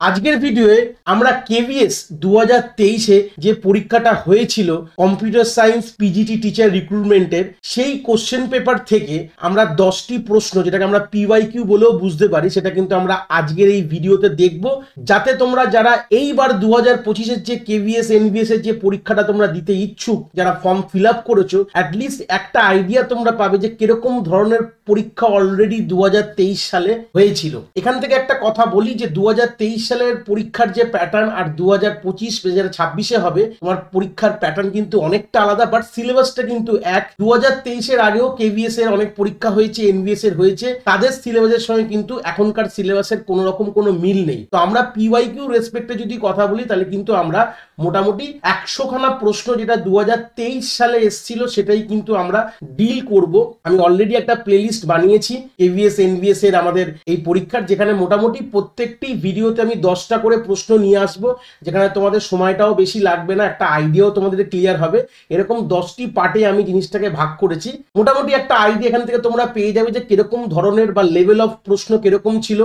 আজকের ভিডিওয়ে আমরা কেভিএস 2023-এ যে পরীক্ষাটা হয়েছিল কম্পিউটার সায়েন্স পিজিটি টিচার রিক্রুটমেন্টের সেই কোশ্চেন পেপার থেকে আমরা 10টি প্রশ্ন, যেটাকে আমরা পিওয়াইকিউ বলেও বুঝতে পারি, সেটা কিন্তু আমরা আজকের এই ভিডিওতে দেখব, যাতে তোমরা যারা এইবার 2025-এর যে কেভিএস এনভিএস এর যে পরীক্ষাটা তোমরা দিতে ইচ্ছুক, যারা ফর্ম ফিল আপ করেছো, অ্যাটলিস্ট একটা আইডিয়া তোমরা পাবে যে কিরকম ধরনের পরীক্ষা অলরেডি 2023 সালে হয়েছিল। এখান থেকে একটা কথা বলি যে 2023 সালের পরীক্ষার যে প্যাটার্ন আর 2025-2026-এ হবে, তোমার পরীক্ষার প্যাটার্ন কিন্তু অনেকটা আলাদা, বাট সিলেবাসটা কিন্তু এক। 2023-এর আগেও কেভিএস এর অনেক পরীক্ষা হয়েছে, এনভিএস এর হয়েছে, তাদের সিলেবাসের সঙ্গে কিন্তু এখনকার সিলেবাসের কোনো রকম কোনো মিল নেই। তো আমরা পিওয়াইকিউ রেসপেক্টে যদি কথা বলি, তাহলে কিন্তু আমরা মোটামুটি 100খানা প্রশ্ন যেটা 2023 সালে এসেছিল সেটাই কিন্তু আমরা ডিল করব। আমি অলরেডি একটা প্লেলিস্ট বানিয়েছি কেভিএস এনভিএস এর আমাদের এই পরীক্ষার, যেখানে মোটামুটি প্রত্যেকটি ভিডিওতে আমি 10টা করে প্রশ্ন নিয়ে আসবো, যেখানে তোমাদের সময়টাও বেশি লাগবে না, একটা আইডিয়াও তোমাদের ক্লিয়ার হবে। এরকম 10টি পার্টে আমি জিনিসটাকে ভাগ করেছি। মোটামুটি একটা আইডিয়া এখান থেকে তোমরা পেয়ে যাবে যে কিরকম ধরনের বা লেভেল অফ প্রশ্ন কিরকম ছিল।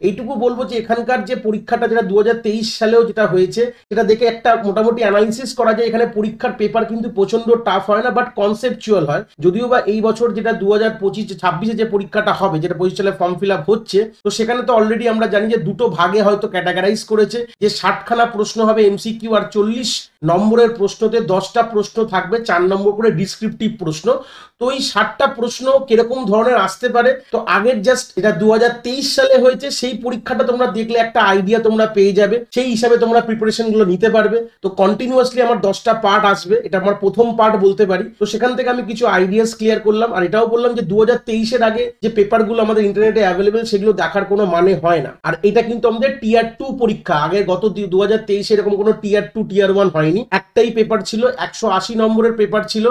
এইটুকু বলবো যে এখানকার যে পরীক্ষাটা যেটা 2023 সালেও যেটা হয়েছে, সেটা দেখে একটা মোটামুটি অ্যানালিসিস করা যায়। এখানে পরীক্ষার পেপার কিন্তু প্রচন্ড টাফ হয় না, বাট কনসেপচুয়াল হয়। যদিও বা এই বছর যেটা 2025-26-এ যে পরীক্ষাটা হবে, যেটা 25 সালে ফর্ম ফিল আপ হচ্ছে, তো সেখানে তো অলরেডি আমরা জানি যে দুটো ভাগে হয়তো ক্যাটাগরাইজ করেছে, যে 60খানা প্রশ্ন হবে এমসিকিউ, আর 40 নম্বরের প্রশ্নতে 10টা প্রশ্ন থাকবে 4 নম্বর করে ডিসক্রিপটিভ প্রশ্ন। তো এই 60টা প্রশ্ন কিরকম ধরনের আসতে পারে, তো আগের জাস্ট এটা 2023 সালে হয়েছে, সেই পরীক্ষাটা তোমরা দেখলে একটা আইডিয়া তোমরা পেয়ে যাবে, সেই হিসাবে তোমরা প্রিপারেশন গুলো নিতে পারবে। তো কন্টিনিউয়াসলি আমার 10টা পার্ট আসবে, এটা আমার প্রথম পার্ট বলতে পারি। তো সেখান থেকে আমি কিছু আইডিয়াস ক্লিয়ার করলাম, আর এটাও বললাম যে 2023-এর আগে যে পেপারগুলো আমাদের ইন্টারনেটে অ্যাভেলেবেল, সেগুলো দেখার কোনো মানে হয় না। আর এটা কিন্তু আমাদের টিয়ার 2 পরীক্ষা, আগে গত 2023-এ এরকম কোনো টিয়ার 2 টিয়ার 1 হয়নি। একটাই পেপার ছিল, 180 নম্বরের পেপার ছিল,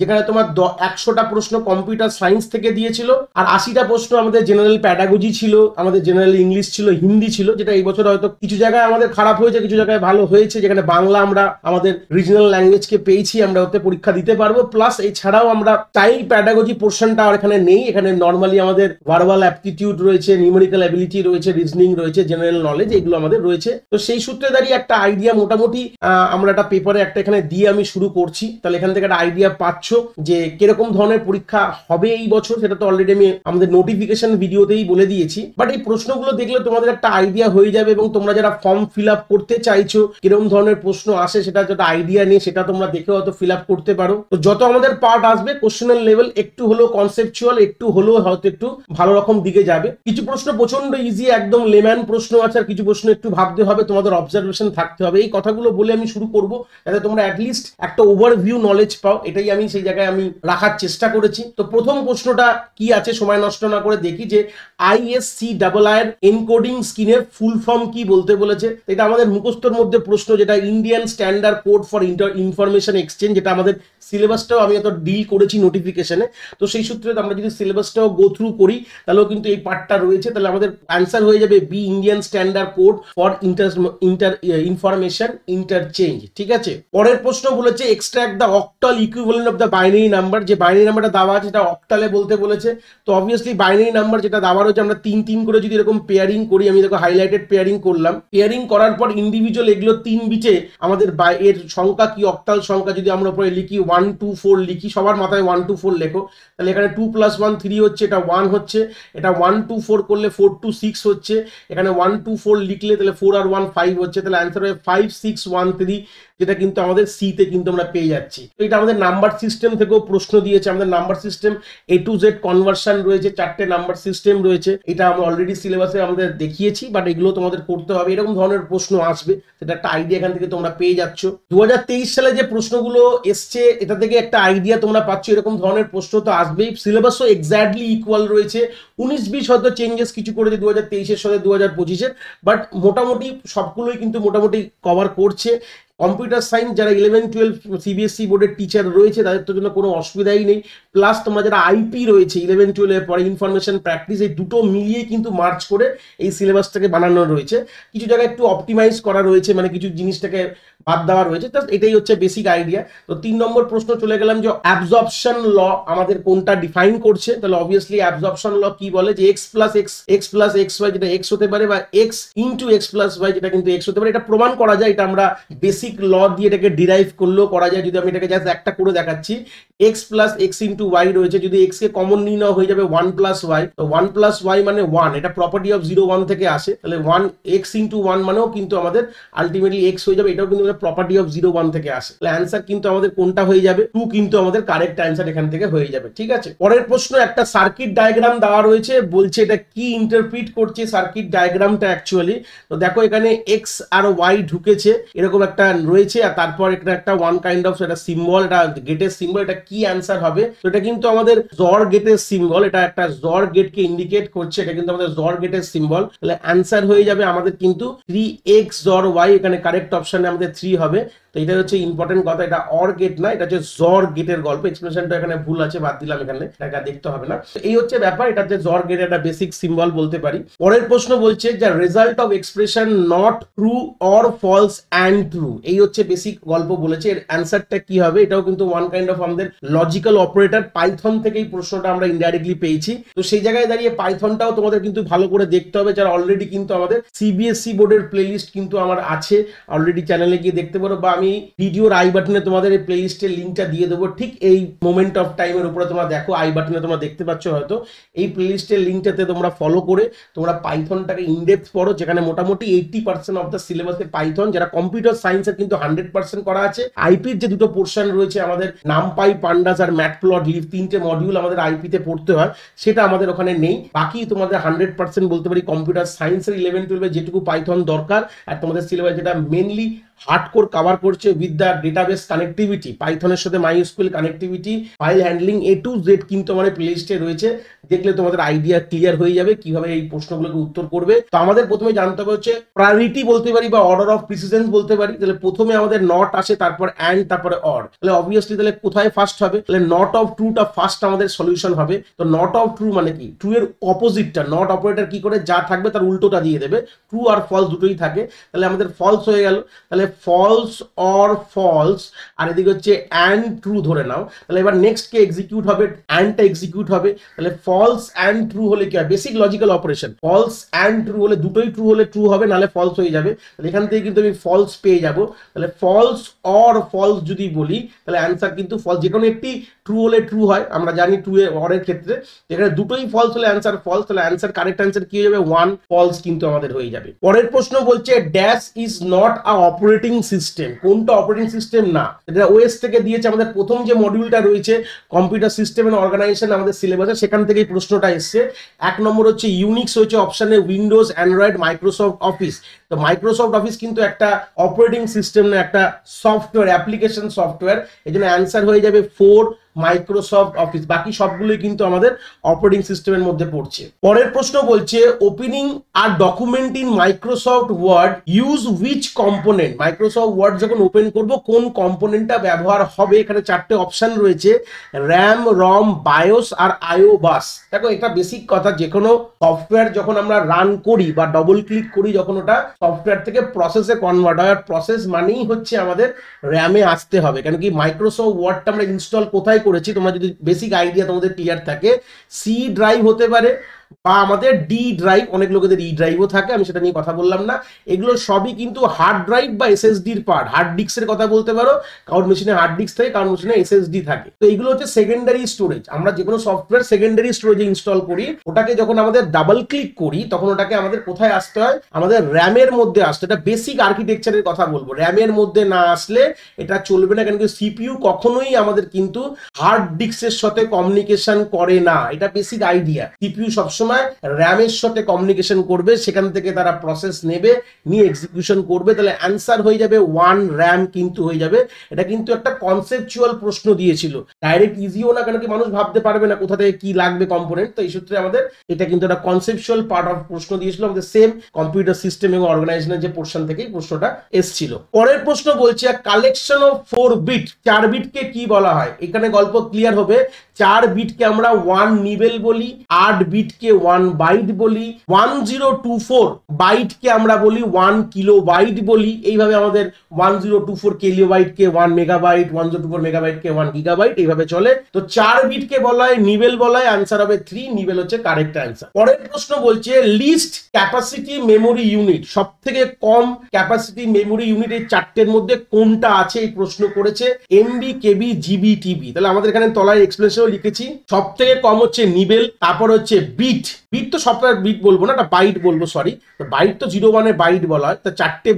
যেখানে তোমার 100টা প্রশ্ন কম্পিউটার সায়েন্স থেকে দিয়েছিল, আর 80টা প্রশ্ন আমাদের জেনারেল প্যাডাগজি ছিল, আমাদের জেনারেল ইংলিশ ছিল, হিন্দি ছিল, যেটা এই বছর হয়তো কিছু জায়গায় আমাদের খারাপ হয়েছে, কিছু জায়গায় ভালো হয়েছে। যেখানে বাংলা আমরা আমাদের রিজনাল ল্যাঙ্গুয়েজকে পেয়েছি, আমরা ওতে পরীক্ষা দিতে পারবো। প্লাস এছাড়াও আমরা চাইল্ড প্যাডাগজি পোর্শনটা আর এখানে নেই, এখানে নর্মালি আমাদের ভার্বাল অ্যাপটিটিউড রয়েছে, নিউমেরিক্যাল অ্যাবিলিটি রয়েছে, রিজনিং রয়েছে, জেনারেল নলেজ, এগুলো আমাদের রয়েছে। তো সেই সূত্রে দাঁড়িয়ে একটা আইডিয়া মোটামুটি আমরা একটা পেপারে একটা এখানে দিয়ে আমি শুরু করছি। তাহলে এখান থেকে একটা আইডিয়া পাচ্ছ যে কিরকম ধরনের পরীক্ষা হবে এই বছর, সেটা তো অলরেডি আমি আমাদের নোটিফিকেশন ভিডিওতেই বলে দিয়েছি। বাট এই প্রশ্নগুলো দেখলে তোমাদের একটা আইডিয়া হয়ে যাবে, এবং তোমরা যারা ফর্ম ফিল আপ করতে চাইছো, কিরকম ধরনের প্রশ্ন আসে সেটা যেটা আইডিয়া নিয়ে সেটা তোমরা দেখে হয়তো ফিল আপ করতে পারো। তো যত আমাদের পার্ট আসবে, কোশ্চেনের লেভেল একটু হলেও কনসেপচুয়াল, একটু হলেও হয়তো একটু ভালো রকম দিকে যাবে। কিছু প্রশ্ন প্রচন্ড ইজি, একদম লেম্যান প্রশ্ন আছে, আর কিছু প্রশ্ন একটু ভাবতে হবে, তোমাদের অবজারভেশন থাকতে হবে। এই কথাগুলো বলে আমি শুরু করব, যাতে তোমরা অ্যাটলিস্ট একটা ওভারভিউ নলেজ পাও। এটাই আমি সেই জায়গায় আমি রাখার চেষ্টা করেছি। তো প্রথম প্রশ্নটা কি আছে, সময় নষ্ট না করে দেখি যে ISCII এর এনকোডিং স্কিমের ফুল ফর্ম কি বলতে বলেছে। এটা আমাদের মুখস্থর মধ্যে প্রশ্ন, যেটা Indian standard code for information exchange, যেটা আমাদের সিলেবাসটাও আমি এত ডিল করেছি নোটিফিকেশনে। তো সেই সূত্রে আমরা যদি সিলেবাসটাও গো থ্রু করি, তাহলেও কিন্তু এই পার্টটা রয়েছে। তাহলে আমাদের অ্যান্সার হয়ে যাবে B, Indian standard code for information interchange. ঠিক আছে, পরের প্রশ্ন বলেছে extract the octal equivalent of the binary number. যে বাইনারি নাম্বারটা দেওয়া আছে সেটা অক্টালে বলতে বলেছে। তো অবভিয়াসলি বাইনারি নাম্বার যেটা দেওয়া রয়েছে, আমরা 3 করে যদি এরকম পেয়ারিং করি, আমি দেখো হাইলাইটেড পেয়ারিং করলাম। পেয়ারিং করার পর ইন্ডিভিজুয়াল এগুলো 3 বিটে আমাদের এর সংখ্যা কি, অক্টাল সংখ্যা যদি আমরা উপরে লিখি 1 2 4 লিখি, সবার মাথায় 1 2 4 লেখো। তাহলে এখানে 2 + 1 3 হচ্ছে, এটা 1 হচ্ছে, এটা 1 2 4 করলে 4 2 6 হচ্ছে, এখানে 1 2 4 লিখলে তাহলে 4 আর 1 5 হচ্ছে। তাহলে অ্যান্সার হবে 5 6 1 3, যেটা কিন্তু আমাদের সি তে কিন্তু আমরা পেয়ে যাচ্ছি। তো এটা আমাদের নাম্বার সিস্টেম থেকেও প্রশ্ন দিয়েছে। আমাদের number system A to Z conversion রয়েছে, 4টে নাম্বার সিস্টেম রয়েছে। এটা আমরা অলরেডি সিলেবাসে আমাদের দেখিয়েছি, বাট এগুলো তোমাদের করতে হবে। এরকম ধরনের প্রশ্ন আসবে, সেটা একটা আইডিয়া এখান থেকে তোমরা পেয়ে যাচ্ছ। 2023 সালে যে প্রশ্নগুলো এসছে, এটা থেকে একটা আইডিয়া তোমরা পাচ্ছ, এরকম ধরনের প্রশ্ন তো আসবেই। সিলেবাসও এক্স্যাক্টলি ইকুয়াল রয়েছে, 19-20 হয়তো চেঞ্জেস কিছু করেছে 2023-এর সাথে 2025-এর, বাট মোটামুটি সবগুলোই কিন্তু মোটামুটি কভার করছে। কম্পিউটার সায়েন্স যারা 11-12 সিবিএসসি বোর্ডের টিচার রয়েছে তাদের তো জন্য কোনো অসুবিধাই নেই। প্লাস তোমরা যারা আইপি রয়েছে 11-12 এর পরে ইনফরমেশন প্র্যাকটিস, এই দুটো মিলিয়ে কিন্তু মার্চ করে এই সিলেবাসটাকে বানানো রয়েছে। কিছু জায়গায় একটু অপটিমাইজ করা রয়েছে, মানে কিছু জিনিসটাকে বাদ দেওয়া রয়েছে, তো এটাই হচ্ছে বেসিক আইডিয়া। তো 3 নম্বর প্রশ্ন চলে গেলাম যে অ্যাবজর্পশন ল আমাদের কোনটা ডিফাইন করছে। তাহলে অবভিয়াসলি অ্যাবজর্পশন ল কি বলে যে এক্স প্লাস এক্স ওয়াই যেটা এক্স হতে পারে, বা X into X plus Y যেটা কিন্তু এক্স হতে পারে। এটা প্রমাণ করা যায়, এটা আমরা বেসিক ল দিয়ে এটাকে ডিরাইভ করলেও করা যায়। যদি আমি এটাকে জাস্ট একটা করে দেখাচ্ছি, X plus X into Y রয়েছে, যদি এক্স কে কমন নিয়ে নেওয়া হয়ে যাবে 1 প্লাস ওয়াই, তো 1 প্লাস ওয়াই মানে 1, এটা প্রপার্টি অফ 0 1 থেকে আসে। তাহলে 1 এক্স ইন্টু 1 মানেও কিন্তু আমাদের আলটিমেটলি এক্স হয়ে যাবে, এটাও কিন্তু প্রপার্টি অফ 0 1 থেকে আসে। তাহলে অ্যান্সার কিন্তু আমাদের কোনটা হয়ে যাবে, 2 কিন্তু আমাদের কারেক্ট অ্যান্সার এখান থেকে হয়ে যাবে। ঠিক আছে, পরের প্রশ্ন একটা সার্কিট ডায়াগ্রাম দেওয়া রয়েছে, বলছে এটা কি ইন্টারপ্রিট করছে সার্কিট ডায়াগ্রামটা অ্যাকচুয়ালি। তো দেখো এখানে এক্স আর ওয়াই ঢুকেছে এরকম একটা রয়েছে, আর তারপর একটা ওয়ান কাইন্ড অফ এটা সিম্বল, এটা গেটের সিম্বল, এটা কি অ্যান্সার হবে? তো এটা কিন্তু আমাদের জর গেটের সিম্বল, এটা একটা জর গেটকে ইন্ডিকেট করছে, এটা কিন্তু আমাদের জর গেটের সিম্বল। তাহলে অ্যান্সার হয়ে যাবে আমাদের কিন্তু 3x জর ওয়াই, এখানে কারেক্ট অপশনে আমাদের 3 হবে। তো এটা হচ্ছে ইম্পর্টেন্ট কথা, এটা অর গেট না, এটা হচ্ছে জর গেটের গল্প। এক্সপ্রেশনটা এখানে ভুল আছে, বাদ দিলাম, এখানে এটা দেখতে হবে না। এই হচ্ছে ব্যাপার, এটা হচ্ছে জর গেটের একটা বেসিক সিম্বল বলতে পারি। পরের প্রশ্ন বলছে যে result of expression not true or false and true, এই হচ্ছে বেসিক গল্প বলেছে। এর অ্যান্সারটা কি হবে? এটাও কিন্তু ওয়ান কাইন্ড অফ আমাদের লজিক্যাল অপারেটর, পাইথন থেকে এই প্রশ্নটা আমরা ইনডাইরেক্টলি পেয়েছি। তো সেই জায়গায় দাঁড়িয়ে পাইথনটাও তোমাদের কিন্তু ভালো করে দেখতে হবে, যারা অলরেডি কিন্তু আমাদের সিবিএসসি বোর্ডের প্লেলিস্ট কিন্তু আমার আছে, অলরেডি চ্যানেলে গিয়ে দেখতে পারো, বা আমি ভিডিওর আই বাটনে তোমাদের এই প্লেলিস্টের লিঙ্কটা দিয়ে দেবো। ঠিক এই মোমেন্ট অফ টাইমের উপরে তোমরা দেখো, আই বাটনে তোমরা দেখতে পাচ্ছ হয়তো, এই প্লেলিস্টের লিঙ্কটাতে তোমরা ফলো করে তোমরা পাইথনটাকে ইনডেপথ পড়ো, যেখানে মোটামুটি 80% অফ দ্য সিলেবাসে পাইথন, যারা কম্পিউটার সায়েন্সের কিন্তু 100% করা আছে। আইপির যে দুটো পোর্শন রয়েছে আমাদের নামপাই, পান্ডাস আর ম্যাটপ্লট লিভ, 3টে মডিউল আমাদের আইপিতে পড়তে হয়, সেটা আমাদের ওখানে নেই। বাকি তোমাদের 100% বলতে পারি কম্পিউটার সায়েন্সের 11-12 যেটুকু পাইথন দরকার, আর তোমাদের সিলেবাস যেটা মেনলি হার্ডকোর কভার করছে উইথ দ্য ডেটাবেস কানেক্টিভিটি, পাইথনের সাথে MySQL connectivity, file handling, A to Z কিন্তু আমাদের প্লেলিস্টে রয়েছে। দেখলে তোমাদের আইডিয়া ক্লিয়ার হয়ে যাবে কিভাবে এই প্রশ্নগুলোকে উত্তর করবে। তো আমাদের প্রথমে জানতে হবে হচ্ছে প্রায়োরিটি বলতে পারি, বা অর্ডার অফ প্রিসিডেন্স বলতে পারি। তাহলে প্রথমে আমাদের নট আসে, তারপর অ্যান্ড, তারপরে অর। তাহলে অবভিয়াসলি তাহলে কোথায় ফার্স্ট হবে? তাহলে নট অফ ট্রুটা ফার্স্ট আমাদের সলিউশন হবে। তো নট অফ ট্রু মানে কি? ট্রু এর অপোজিটটা, নট অপারেটর কি করে, যা থাকবে তার উল্টোটা দিয়ে দেবে। ট্রু আর ফলস দুটোই থাকে, তাহলে আমাদের ফলস হয়ে গেল। তাহলে ফলস অর ফলস, আর এদিকে হচ্ছে অ্যান্ড ট্রু ধরে নাও। তাহলে এবার নেক্সট কে এক্সিকিউট হবে? অ্যান্ডটা এক্সিকিউট হবে। তাহলে ফলস অ্যান্ড ট্রু হলে কি হয়? Basic logical operation, false and true হলে দুটোই ট্রু হলে ট্রু হবে, নাহলে ফলস হয়ে যাবে। তাহলে এখান থেকে কিন্তু আমি ফলস পেয়ে যাব। তাহলে ফলস অর ফলস যদি বলি, তাহলে অ্যান্সার কিন্তু ফলস, যে কোনো একটি ট্রু হলে ট্রু হয়, আমরা জানি ট্রু এর অরের ক্ষেত্রে। এখানে দুটোই ফলস হলে অ্যান্সার ফলস, তাহলে অ্যান্সার কারেক্ট অ্যান্সার কি হয়ে যাবে? 1 ফলস কিন্তু আমাদের হয়ে যাবে। পরের প্রশ্ন বলছে dash is not a operating system, কোনটা অপারেটিং সিস্টেম না? এটা ওএস থেকে দিয়েছে, আমাদের প্রথম যে মডিউলটা রয়েছে কম্পিউটার সিস্টেম এন্ড অর্গানাইজেশন আমাদের সিলেবাসে, সেখান থেকে এই প্রশ্নটা এসছে। 1 নম্বর হচ্ছে ইউনিক্স হচ্ছে অপশনে, উইন্ডোজ, অ্যান্ড্রয়েড, মাইক্রোসফট অফিস। তো মাইক্রোসফট অফিস কিন্তু একটা অপারেটিং সিস্টেম না, একটা সফটওয়্যার, অ্যাপ্লিকেশন সফটওয়্যার। এই জন্য অ্যান্সার হয়ে যাবে 4 মাইক্রোসফট অফিস। বাকি সবগুলোই কিন্তু আমাদের অপারেটিং সিস্টেমের মধ্যে পড়ছে। পরের প্রশ্ন বলছে ওপেনিং আর document in Microsoft Word use which component, Microsoft Word যখন ওপেন করব কোন কম্পোনেন্টটা ব্যবহার হবে? এখানে 4টে অপশন রয়েছে, র্যাম, রম, বায়োস আর আইও বাস। দেখো এটা বেসিক কথা, যে কোনো সফটওয়্যার যখন আমরা রান করি বা ডবল ক্লিক করি, যখন ওটা সফটওয়্যার থেকে প্রসেসে কনভার্ট হয়, আর প্রসেস মানেই হচ্ছে আমাদের র্যামে আসতে হবে। কেন কি মাইক্রোসফট ওয়ার্ডটা আমরা ইনস্টল কোথায় করেছি, তোমরা যদি বেসিক আইডিয়া তোমাদের ক্লিয়ার থাকে, সি ড্রাইভ হতে পারে, বা আমাদের ডি ড্রাইভ, অনেক লোকেদের ই ড্রাইভও থাকে, আমি সেটা নিয়ে কথা বললাম না। এগুলো সবই কিন্তু হার্ড ড্রাইভ বা এসএসডির পার্ট। হার্ড ডিস্কের কথা বলতে পারো, কারোর মেশিনে হার্ড ডিস্ক থাকে, কারোর মেশিনে এসএসডি থাকে। তো এইগুলো হচ্ছে সেকেন্ডারি স্টোরেজ। আমরা যে কোনো সফটওয়্যার সেকেন্ডারি স্টোরেজে ইনস্টল করি, ওটাকে যখন আমাদের ডাবল ক্লিক করি, তখন ওটাকে আমাদের কোথায় আসতে হয়? আমাদের র্যামের মধ্যে আসতে। এটা বেসিক আর্কিটেকচারের কথা বলবো, র্যামের মধ্যে না আসলে এটা চলবে না। কেন কি সিপিইউ কখনোই আমাদের কিন্তু হার্ড ডিস্কের সাথে কমিউনিকেশন করে না, এটা বেসিক আইডিয়া। সিপিইউ সবসময় সবসময় র্যামের সাথে কমিউনিকেশন করবে, সেখান থেকে তারা প্রসেস নেবে, নিয়ে এক্সিকিউশন করবে, তাহলে অ্যান্সার হয়ে যাবে 1 RAM কিন্তু হয়ে যাবে। এটা কিন্তু একটা কনসেপচুয়াল প্রশ্ন দিয়েছিল, ডাইরেক্ট ইজিও না, কেন কি মানুষ ভাবতে পারবে না কোথা থেকে কি লাগবে কম্পোনেন্ট, তো এই সূত্রে আমাদের এটা কিন্তু একটা কনসেপচুয়াল পার্ট অফ প্রশ্ন দিয়েছিল আমাদের সেম কম্পিউটার সিস্টেম এবং অর্গানাইজেশনের যে পোর্শন থেকেই প্রশ্নটা এসেছিল। পরের প্রশ্ন বলছে কালেকশন অফ 4 বিট, 4 বিটকে কি বলা হয়? এখানে গল্প ক্লিয়ার হবে। 4 বিটকে আমরা 1 নিবেল বলি, 8 বিটকে 1 বাইট বলি, 1024 বাইটকে আমরা বলি 1 কিলোবাইট বলি। এইভাবে আমাদের 1024 কিলোবাইটকে 1 মেগাবাইট, 1024 মেগাবাইটকে 1 গিগাবাইট, এইভাবে চলে। তো 4 বিটকে বলা হয় নিবেল বলা হয়, আনসার হবে 3, নিবেল হচ্ছে কারেক্ট আনসার। পরের প্রশ্ন বলছে লিস্ট ক্যাপাসিটি মেমোরি ইউনিট, সব থেকে কম ক্যাপাসিটি মেমোরি ইউনিট এই চারটের মধ্যে কোনটা আছে এই প্রশ্ন করেছে। এমবি, কেবি, জিবি, টিবি। তাহলে আমাদের এখানে তলায় এক্সপ্লেনেশনও লিখেছি, সব থেকে কম হচ্ছে নিবেল, তারপর হচ্ছে বিট, বিট তো সফটওয়্যার বিট বলবো না, এটা বাইট বলবো, সরি। তো বাইট তো 01 বাইট বলা হয়, তো 4টে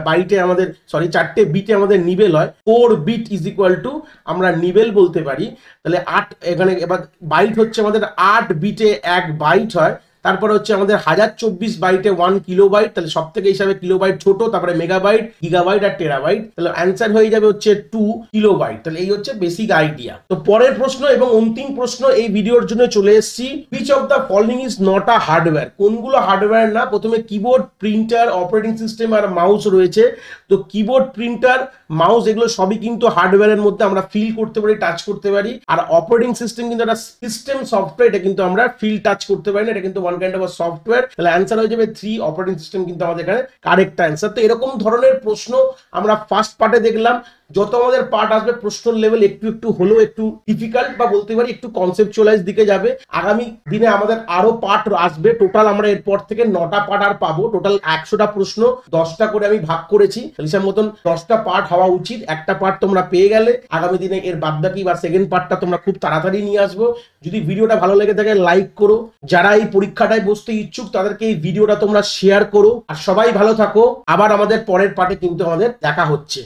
বাইটে আমাদের, সরি 4টে বিটে আমাদের নিবেল হয়। 4 বিট ইজ ইকুয়াল টু আমরা নিবেল বলতে পারি। তাহলে 8, এখানে এবার বাইট হচ্ছে আমাদের 8 বিটে 1 বাইট হয়। তারপরে হচ্ছে আমাদের 1024 বাইটে 1 কিলোবাইট, তাহলে সব থেকে হিসাবে কিলোবাইট ছোট, তারপরে মেগাবাইট, গিগাবাইট আর টেরাবাইট, তাহলে অ্যান্সার হয়ে যাবে হচ্ছে 2 কিলোবাইট। তাহলে এই হচ্ছে বেসিক আইডিয়া। তো পরের প্রশ্ন এবং অন্তিম প্রশ্ন এই ভিডিওর জন্য চলে এসেছি, which of the following is not a hardware? কোনগুলো হার্ডওয়্যার না? প্রথমে কিবোর্ড, প্রিন্টার, অপারেটিং সিস্টেম আর মাউস রয়েছে। তো কিবোর্ড, প্রিন্টার, মাউস এগুলো সবই কিন্তু হার্ডওয়্যারের মধ্যে, আমরা ফিল করতে পারি, টাচ করতে পারি। আর অপারেটিং সিস্টেম কিন্তু একটা সিস্টেম সফটওয়্যার, এটা কিন্তু আমরা ফিল টাচ করতে পারি না, এটা কিন্তু ওয়ান কাইন্ড অফ সফটওয়্যার। তাহলে অ্যান্সার হয়ে যাবে 3, অপারেটিং সিস্টেম কিন্তু আমাদের এখানে কারেক্ট অ্যান্সার। তো এরকম ধরনের প্রশ্ন আমরা ফার্স্ট পার্টে দেখলাম। যত আমাদের পার্ট আসবে প্রশ্নের লেভেল একটু একটু হলেও একটু ডিফিকাল্ট বা বলতে পারি একটু কনসেপচুয়ালাইজ দিকে যাবে। আগামী দিনে আমাদের আরো পার্ট আসবে। টোটাল আমরা এরপর থেকে 9টা পার্ট আর পাবো। টোটাল 100টা প্রশ্ন, 10টা করে আমি ভাগ করেছি, হিসাব মতন 10টা পার্ট হওয়া উচিত। একটা পার্ট তোমরা পেয়ে গেলে আগামী দিনে এর বাদবাকি বা সেকেন্ড পার্টটা তোমরা খুব তাড়াতাড়ি নিয়ে আসবো। যদি ভিডিওটা ভালো লেগে থাকে লাইক করো, যারা এই পরীক্ষাটায় বসতে ইচ্ছুক তাদেরকে এই ভিডিওটা তোমরা শেয়ার করো। আর সবাই ভালো থাকো। আবার আমাদের পরের পার্টে কিন্তু আমাদের দেখা হচ্ছে।